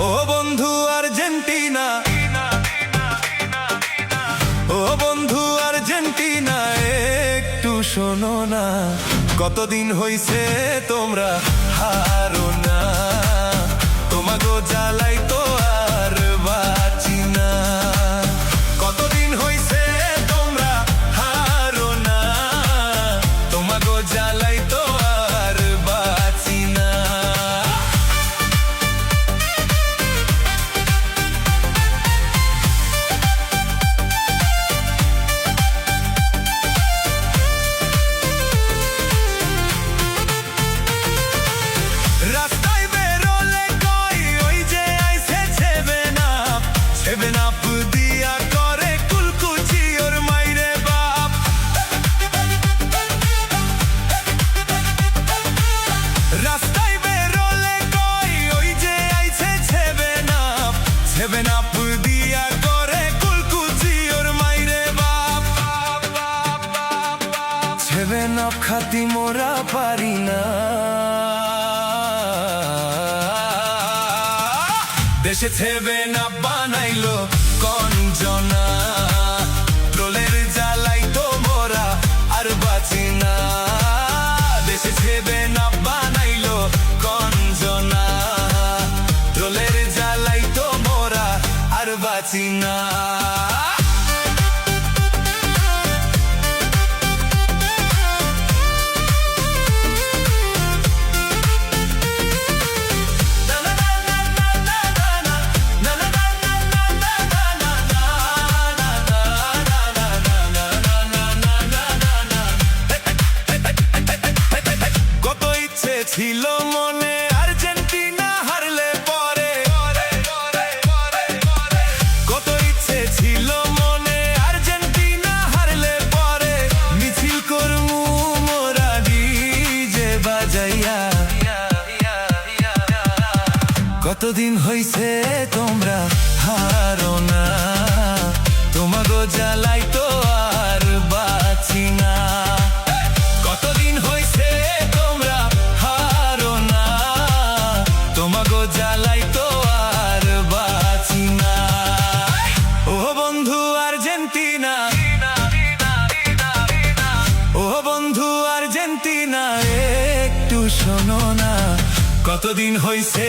ও বন্ধু আর্জেন্টিনা, ও বন্ধু আর্জেন্টিনা, একটু শোনো না। কতদিন হইছে তোমরা হারো না, তোমাগো জ্বালাই তো আর বাঁচি না। কতদিন হইছে তোমরা হারো না, তোমাগো জ্বালাই তো আর বাঁচি না। রাস্তায় বেরোলে কই ওই যে আইছে সেভেন আপ দিয়া করে কুলকুচি ওর মাইরে বাপ। রাস্তায় বেরোলে কই ওই যে আইছে সেভেন আপ দিয়া করে কুলকুচি ওর মাইরে বাপ। সেভেন আপ খাতি মোরা পারি না, দেশে সেভেন আপ বানাইলো কঞ্জনা। ট্রোলের জ্বালাই তো মোরা আর বাঁচি না, দেশে সেভেন আপ বানাইলো কঞ্জনা। ট্রোলের জ্বালাই তো মোরা আর বাঁচি না। ছিল মনে আর্জেন্টিনা হারলে পরে, কত ইচ্ছে ছিল মনে আর্জেন্টিনা হারলে পরে। মিছিল করমু মোরা ডিজে বাজাইয়া, কতদিন হইছে তোমরা হারো না, তোমাগো জ্বালাই তো আর বাঁচি না। কতদিন হইছে তোমরা হারো না, তোমাগো জ্বালাই তো আর বাঁচি না। ও বন্ধু আর্জেন্টিনা, ও বন্ধু আর্জেন্টিনা, একটু শোনো না। কতদিন হইছে